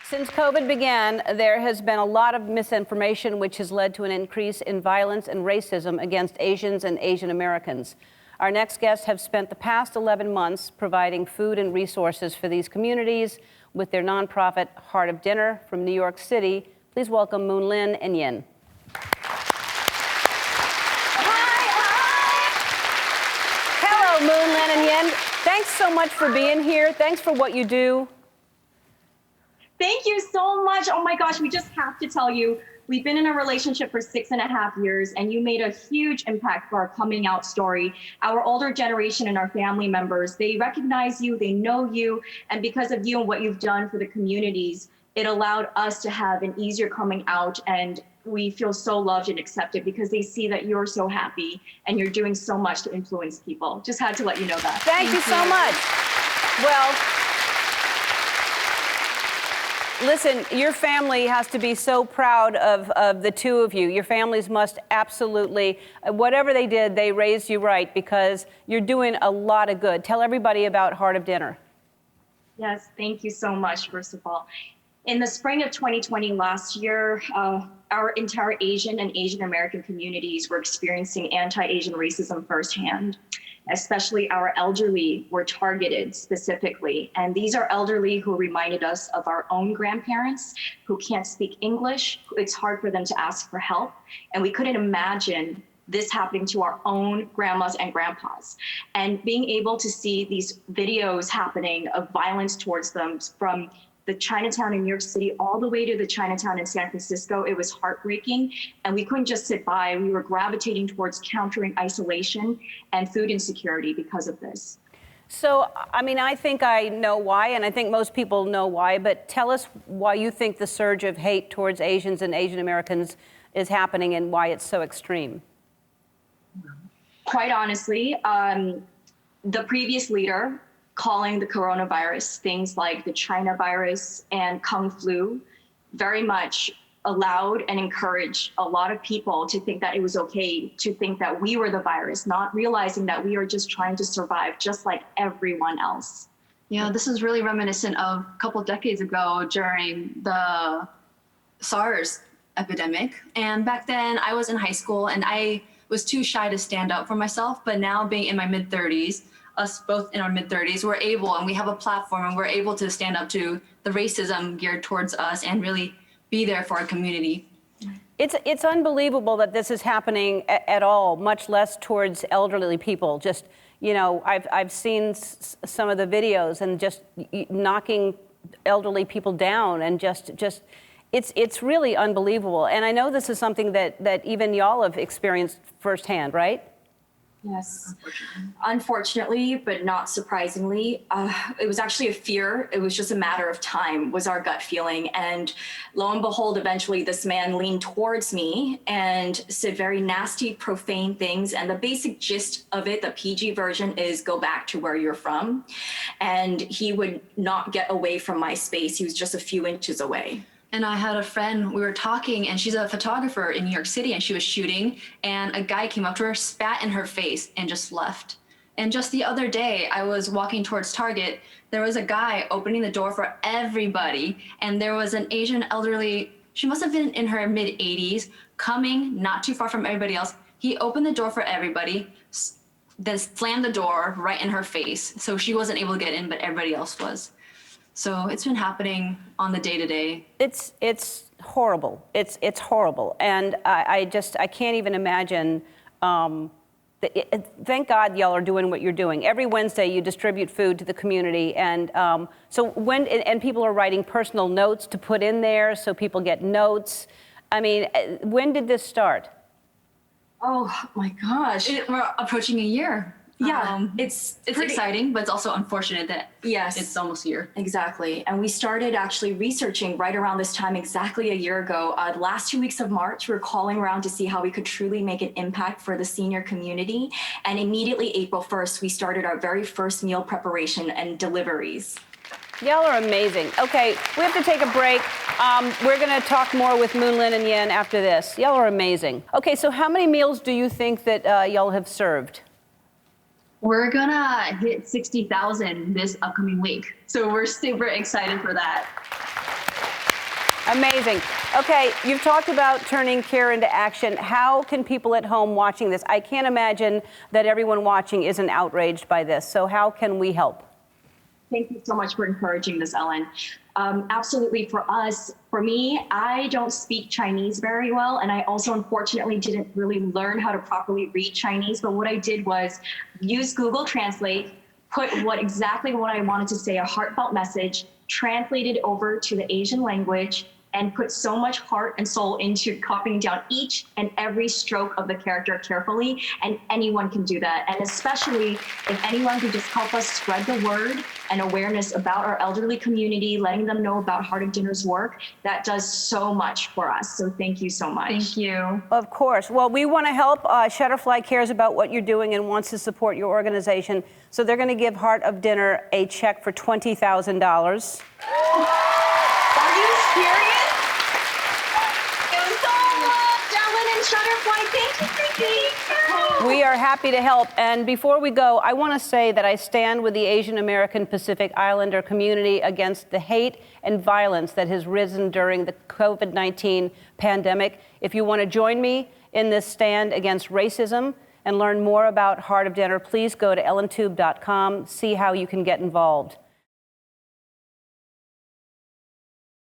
Since COVID began, there has been a lot of misinformation, which has led to an increase in violence and racism against Asians and Asian Americans. Our next guests have spent the past 11 months providing food and resources for these communities with their nonprofit Heart of Dinner from New York City. Please welcome Moonlynn and Yin. Hello, Moonlynn and Yin. Thanks so much for being here. Thanks for what you do. Thank you so much. Oh my gosh, we just have to tell you, we've been in a relationship for 6.5 years, and you made a huge impact for our coming out story. Our older generation and our family members, they recognize you, they know you, and because of you and what you've done for the communities, it allowed us to have an easier coming out, and we feel so loved and accepted because they see that you're so happy and you're doing so much to influence people. Just had to let you know that. Thank you so much. Well, listen, your family has to be so proud of the two of you. Your families must absolutely, whatever they did, they raised you right because you're doing a lot of good. Tell everybody about Heart of Dinner. Yes, thank you so much, first of all. In the spring of 2020, last year, our entire Asian and Asian American communities were experiencing anti-Asian racism firsthand. Especially our elderly were targeted specifically. And these are elderly who reminded us of our own grandparents who can't speak English. It's hard for them to ask for help. And we couldn't imagine this happening to our own grandmas and grandpas. And being able to see these videos happening of violence towards them from the Chinatown in New York City all the way to the Chinatown in San Francisco, it was heartbreaking. And we couldn't just sit by. We were gravitating towards countering isolation and food insecurity because of this. So, I mean, I think I know why, and I think most people know why, but tell us why you think the surge of hate towards Asians and Asian Americans is happening and why it's so extreme. Quite honestly, the previous leader, calling the coronavirus things like the China virus and Kung flu very much allowed and encouraged a lot of people to think that it was okay to think that we were the virus, not realizing that we are just trying to survive just like everyone else. Yeah, this is really reminiscent of a couple of decades ago during the SARS epidemic. And back then I was in high school and I was too shy to stand up for myself, but now being in my mid-30s, us both in our mid-30s, we're able, and we have a platform, and we're able to stand up to the racism geared towards us and really be there for our community. It's unbelievable that this is happening at all, much less towards elderly people. Just, you know, I've seen some of the videos and just knocking elderly people down and just it's really unbelievable. And I know this is something that even y'all have experienced firsthand, right? Yes, unfortunately, but not surprisingly, it was actually a fear. It was just a matter of time, was our gut feeling. And lo and behold, eventually this man leaned towards me and said very nasty, profane things. And the basic gist of it, the PG version, is go back to where you're from. And he would not get away from my space. He was just a few inches away. And I had a friend, we were talking, and she's a photographer in New York City, and she was shooting, and a guy came up to her, spat in her face, and just left. And just the other day, I was walking towards Target. There was a guy opening the door for everybody, and there was an Asian elderly, she must have been in her mid-80s, coming not too far from everybody else. He opened the door for everybody, then slammed the door right in her face. So she wasn't able to get in, but everybody else was. So it's been happening on the day-to-day. It's horrible. It's horrible. And I can't even imagine. Thank God y'all are doing what you're doing. Every Wednesday you distribute food to the community. And so and people are writing personal notes to put in there so people get notes. I mean, when did this start? Oh my gosh. We're approaching a year. Yeah, it's exciting, but it's also unfortunate that it's almost a year. Exactly. And we started actually researching right around this time, exactly a year ago. The last 2 weeks of March, we were calling around to see how we could truly make an impact for the senior community. And immediately April 1st, we started our very first meal preparation and deliveries. Y'all are amazing. Okay, we have to take a break. We're going to talk more with Moonlynn and Yin after this. Y'all are amazing. Okay, so how many meals do you think that y'all have served? We're gonna hit 60,000 this upcoming week. So we're super excited for that. Amazing. Okay, you've talked about turning care into action. How can people at home watching this? I can't imagine that everyone watching isn't outraged by this. So how can we help? Thank you so much for encouraging this, Ellen. Absolutely, for us, for me, I don't speak Chinese very well, and I also unfortunately didn't really learn how to properly read Chinese, but what I did was use Google Translate, put exactly what I wanted to say, a heartfelt message, translated over to the Asian language, and put so much heart and soul into copying down each and every stroke of the character carefully, and anyone can do that. And especially if anyone could just help us spread the word and awareness about our elderly community, letting them know about Heart of Dinner's work, that does so much for us. So thank you so much. Thank you. Of course. Well, we want to help. Shutterfly cares about what you're doing and wants to support your organization. So they're going to give Heart of Dinner a check for $20,000. Are you serious? Thank you so much, Ellen and Shutterfly. Thank you. We are happy to help. And before we go, I want to say that I stand with the Asian American Pacific Islander community against the hate and violence that has risen during the COVID-19 pandemic. If you want to join me in this stand against racism and learn more about Heart of Dinner, please go to ellentube.com, see how you can get involved.